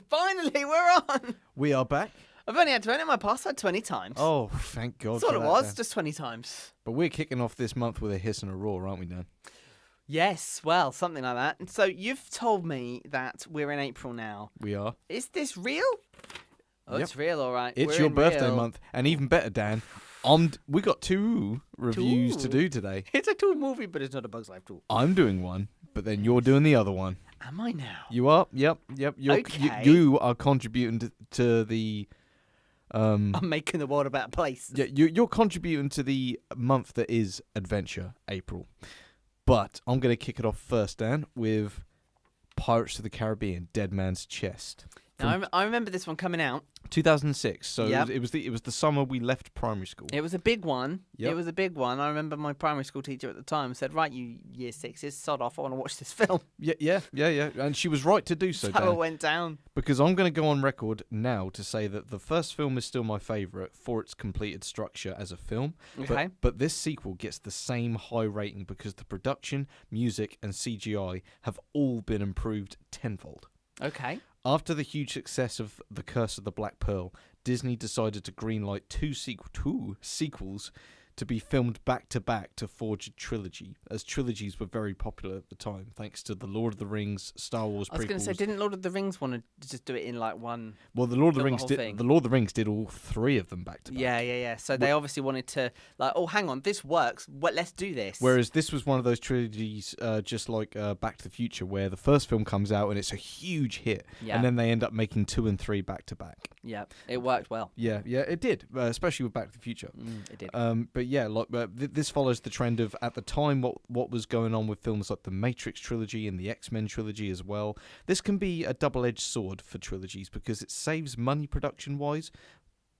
Finally, we're on. We are back. I've only had to enter my password 20 times. Oh, thank God. That's all for it that, was, Dan. just 20 times. But we're kicking off this month with a hiss and a roar, aren't we, Dan? Yes, well, something like that. And so you've told me that we're in April now. We are. Is this real? Oh, Yep. It's real, all right. It's We're your in birthday real. month. And even better, Dan, we got 2 reviews to do today. It's a tool movie, but it's not a Bug's Life tool. I'm doing one, but then you're doing the other one. Am I now? You are? Yep. Okay. You are contributing to the... I'm making the world a better place. Yeah, you're contributing to the month that is Adventure, April. But I'm going to kick it off first, Dan, with Pirates of the Caribbean, Dead Man's Chest. Now, I remember this one coming out. 2006. So Yep. it was the summer we left primary school. It was a big one. Yep. It was a big one. I remember my primary school teacher at the time said, right, you year sixes, sod off, I want to watch this film. Yeah. And she was right to do so, That's how Dan. it went down. Because I'm going to go on record now to say that the first film is still my favourite for its completed structure as a film. Okay. But this sequel gets the same high rating because the production, music, and CGI have all been improved tenfold. Okay. After the huge success of The Curse of the Black Pearl, Disney decided to greenlight two sequels to be filmed back-to-back to forge a trilogy, as trilogies were very popular at the time, thanks to the Lord of the Rings, Star Wars prequels. I was going to say, didn't Lord of the Rings want to just do it in like one? Well, the Lord of the film the Rings whole did. thing? The Lord of the Rings did all 3 of them back to back. Yeah. So they obviously wanted to, like, oh, hang on, this works. Let's do this. Whereas this was one of those trilogies, just like Back to the Future, where the first film comes out and it's a huge hit, Yeah. and then they end up making 2 and 3 back to back. Yeah, it worked well. Yeah, it did, especially with Back to the Future. It did. But yeah, like this follows the trend of at the time what was going on with films like the Matrix trilogy and the X-Men trilogy as well. This can be a double-edged sword for trilogies because it saves money production-wise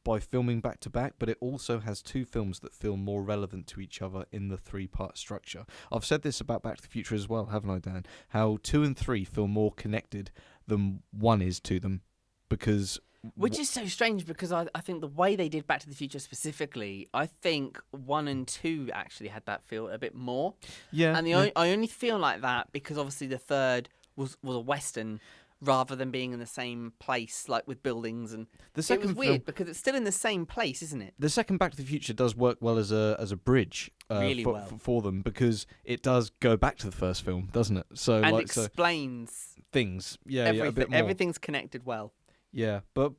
by filming back to back, but it also has 2 films that feel more relevant to each other in the 3-part structure. I've said this about Back to the Future as well, haven't I, Dan? How 2 and 3 feel more connected than 1 is to them, because... Which is so strange because I think the way they did Back to the Future specifically, I think 1 and 2 actually had that feel a bit more. Yeah. And I only feel like that because obviously the third was a Western rather than being in the same place, like with buildings. And The second it was weird film- because it's still in the same place, isn't it? The second Back to the Future does work well as a bridge Really well. for them, because it does go back to the first film, doesn't it? So And like explains things, yeah, everything. a bit more. Everything's connected well. Yeah, but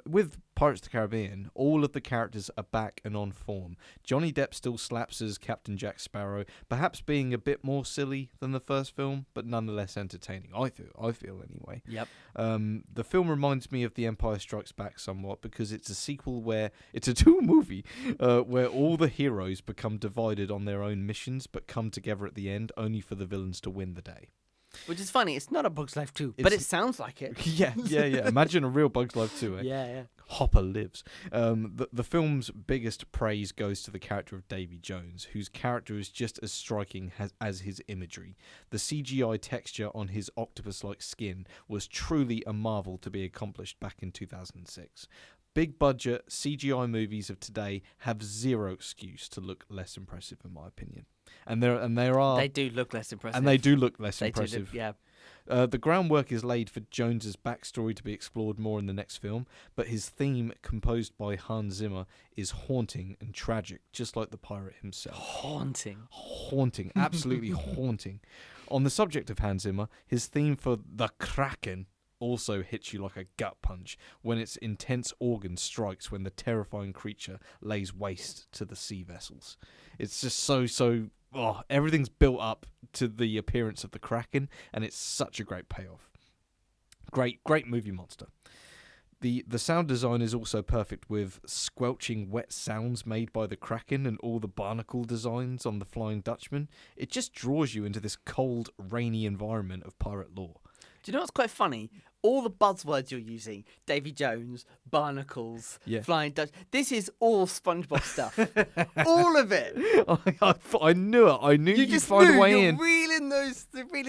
with Pirates of the Caribbean, all of the characters are back and on form. Johnny Depp still slaps as Captain Jack Sparrow, perhaps being a bit more silly than the first film, but nonetheless entertaining. I feel anyway. Yep. The film reminds me of The Empire Strikes Back somewhat because it's a sequel where it's a 2 movie where all the heroes become divided on their own missions, but come together at the end only for the villains to win the day. Which is funny. It's not a Bug's Life 2, but it sounds like it. Yeah. Imagine a real Bug's Life 2, eh? Yeah. Hopper lives. The film's biggest praise goes to the character of Davy Jones, whose character is just as striking as his imagery. The CGI texture on his octopus-like skin was truly a marvel to be accomplished back in 2006. Big budget CGI movies of today have zero excuse to look less impressive, in my opinion. And there are They do look less impressive. and they do look less They impressive. yeah. The groundwork is laid for Jones's backstory to be explored more in the next film, but his theme, composed by Hans Zimmer, is haunting and tragic, just like the pirate himself. Haunting, absolutely haunting. On the subject of Hans Zimmer, his theme for The Kraken also hits you like a gut punch when its intense organ strikes when the terrifying creature lays waste to the sea vessels. It's just so everything's built up to the appearance of the Kraken, and it's such a great payoff. Great movie monster. The sound design is also perfect, with squelching wet sounds made by the Kraken and all the barnacle designs on the Flying Dutchman. It just draws you into this cold, rainy environment of pirate lore. Do you know what's quite funny? All the buzzwords you're using, Davy Jones, barnacles, Yeah. Flying Dutch, this is all SpongeBob stuff. All of it. I knew it. I knew You you'd just find knew, a way you're in. reeling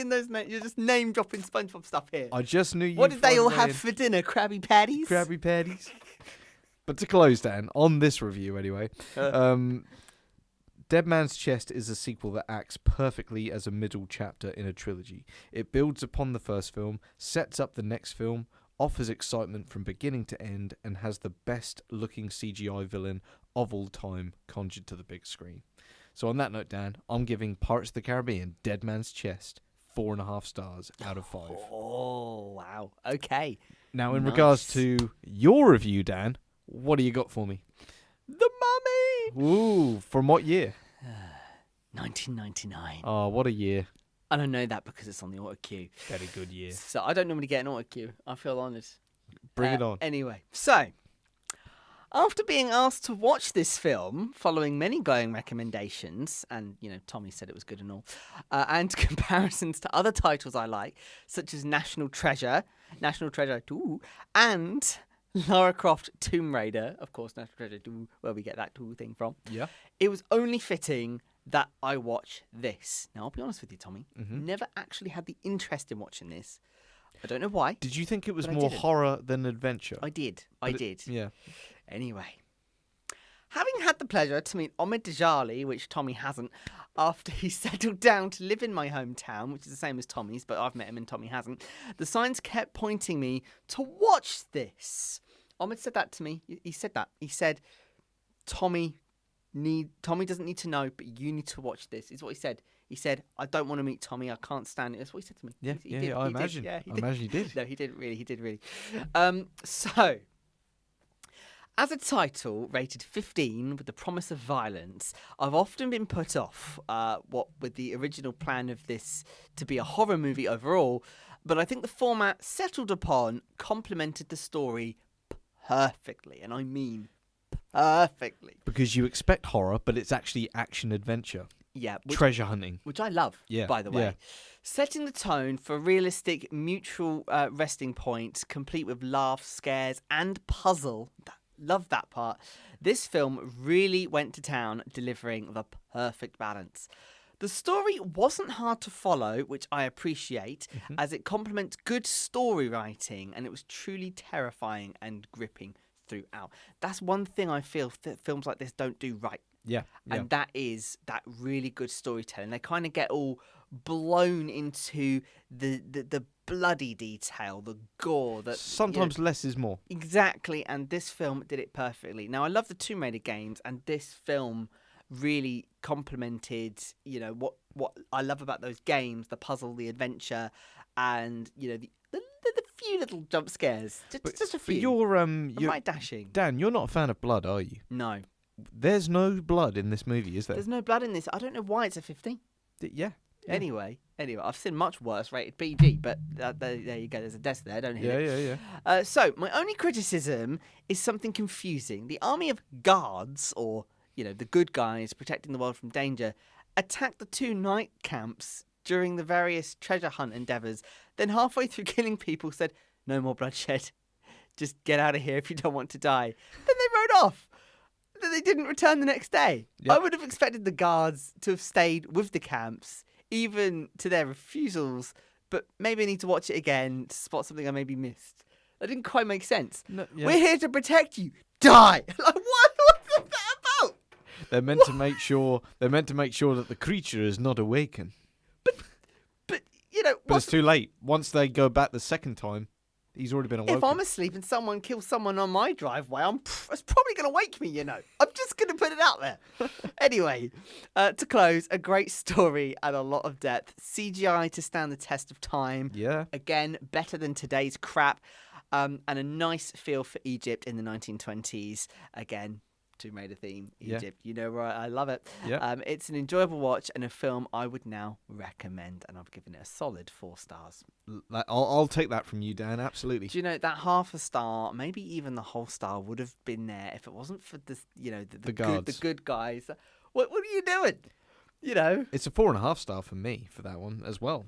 those names. You're just name dropping SpongeBob stuff here. I just knew you'd What did find they a all way have in. for dinner? Krabby Patties? Krabby Patties. But to close, Dan, on this review anyway, Dead Man's Chest is a sequel that acts perfectly as a middle chapter in a trilogy. It builds upon the first film, sets up the next film, offers excitement from beginning to end, and has the best looking CGI villain of all time conjured to the big screen. So on that note, Dan, I'm giving Pirates of the Caribbean Dead Man's Chest 4.5 stars out of 5. Oh, wow. Okay. Now, in Nice. regards to your review, Dan, what do you got for me? The Mummy! Ooh, from what year? 1999. Oh, what a year. And I know that because it's on the auto cue. Very good year. So I don't normally get an auto cue. I feel honoured. Bring it on. Anyway, so after being asked to watch this film, following many glowing recommendations, and Tommy said it was good and all, and comparisons to other titles I like, such as National Treasure 2, and Lara Croft Tomb Raider, of course, National Treasure 2, where we get that 2 thing from. Yeah. It was only fitting that I watch this. Now, I'll be honest with you, Tommy. Never actually had the interest in watching this. I don't know why. Did you think it was But I more didn't. horror than adventure? I did. Yeah. Anyway. Having had the pleasure to meet Omid Djalali, which Tommy hasn't, after he settled down to live in my hometown, which is the same as Tommy's, but I've met him and Tommy hasn't, the signs kept pointing me to watch this. Omid said that to me. He said that. He said, Tommy doesn't need to know, but you need to watch this. Is what he said. He said, I don't want to meet Tommy. I can't stand it. That's what he said to me. Yeah, I imagine. Yeah, I imagine he did. No, he didn't really. He did really. So, as a title rated 15 with the promise of violence, I've often been put off with the original plan of this to be a horror movie overall, but I think the format settled upon complemented the story perfectly, and I mean perfectly. Because you expect horror, but it's actually action-adventure. Yeah. Treasure hunting. Which I love, by the way. Yeah. Setting the tone for a realistic mutual resting point, complete with laughs, scares, and puzzle. Love that part. This film really went to town, delivering the perfect balance. The story wasn't hard to follow, which I appreciate, as it complements good story writing, and it was truly terrifying and gripping throughout. That's one thing I feel that films like this don't do right. Yeah. And that is that really good storytelling. They kind of get all blown into the bloody detail, the gore. Sometimes less is more. Exactly, and this film did it perfectly. Now, I love the Tomb Raider games, and this film really complemented, what I love about those games, the puzzle, the adventure, and, the few little jump scares. Just a few. But you're right dashing. Dan, you're not a fan of blood, are you? No. There's no blood in this movie, is there? There's no blood in this. I don't know why it's a 15. Yeah. Anyway, I've seen much worse rated PG, but there you go. There's a desk there. Don't hit it. Yeah. So my only criticism is something confusing. The army of guards, or the good guys protecting the world from danger, attacked the 2 night camps during the various treasure hunt endeavors. Then halfway through killing people, said, "No more bloodshed. Just get out of here if you don't want to die." Then they rode off. They didn't return the next day. Yep. I would have expected the guards to have stayed with the camps, even to their refusals, but maybe I need to watch it again to spot something I maybe missed. That didn't quite make sense. No, yeah. We're here to protect you. Die! Like, what? What's that about? They're meant to make sure. They're meant to make sure that the creature is not awakened. But But it's too late. Once they go back the second time, he's already been awoken. if I'm asleep and someone kills someone on my driveway, it's probably going to wake me, I'm just going to put it out there. Anyway, to close, a great story and a lot of depth. CGI to stand the test of time. Yeah. Again, better than today's crap. And a nice feel for Egypt in the 1920s. Again, Tomb Raider theme, Egypt. Yeah. Where I love it. Yeah. It's an enjoyable watch and a film I would now recommend. And I've given it a solid 4 stars. I'll take that from you, Dan. Absolutely. Do you know that half a star, maybe even the whole star, would have been there if it wasn't for the good guys. What are you doing? It's a 4.5 star for me for that one as well.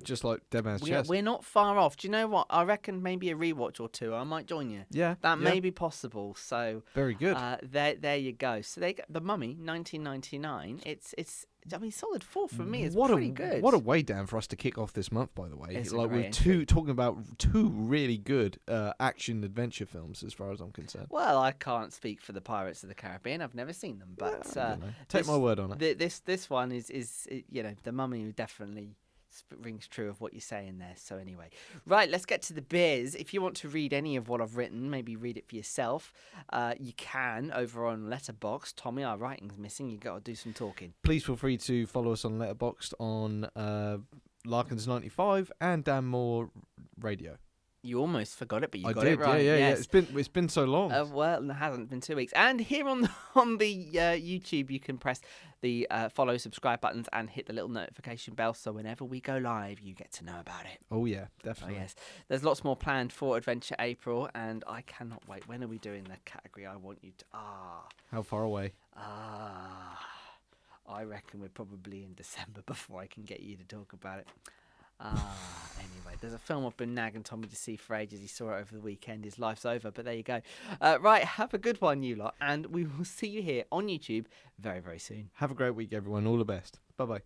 Just like Dead Man's Chest. We're not far off. Do you know what? I reckon maybe a rewatch or 2. I might join you. Yeah. That may be possible. So very good. There you go. So The Mummy, 1999. It's solid 4 from me. It's what pretty good. What a way, Dan, for us to kick off this month, by the way. It's we're talking about 2 really good action adventure films, as far as I'm concerned. Well, I can't speak for the Pirates of the Caribbean. I've never seen them, but Take my word on it. This one is The Mummy definitely rings true of what you're saying there. So anyway, right, let's get to the beers. If you want to read any of what I've written, maybe read it for yourself, you can over on Letterboxd. Tommy, our writing's missing. You got to do some talking. Please feel free to follow us on Letterboxd on Larkins95 and Dan Moore Radio. You almost forgot it, but you I got did, it right. Yeah. Yes. It's been so long. Well, it hasn't been 2 weeks. And here on the YouTube, you can press the follow, subscribe buttons and hit the little notification bell. So whenever we go live, you get to know about it. Oh yeah, definitely. Oh, yes, there's lots more planned for Adventure April, and I cannot wait. When are we doing the category? I want you to. How far away? I reckon we're probably in December before I can get you to talk about it. Anyway, there's a film I've been nagging Tommy to see for ages. He saw it over the weekend. His life's over, but there you go. Right, have a good one, you lot, and we will see you here on YouTube very, very soon. Have a great week, everyone. All the best. Bye-bye.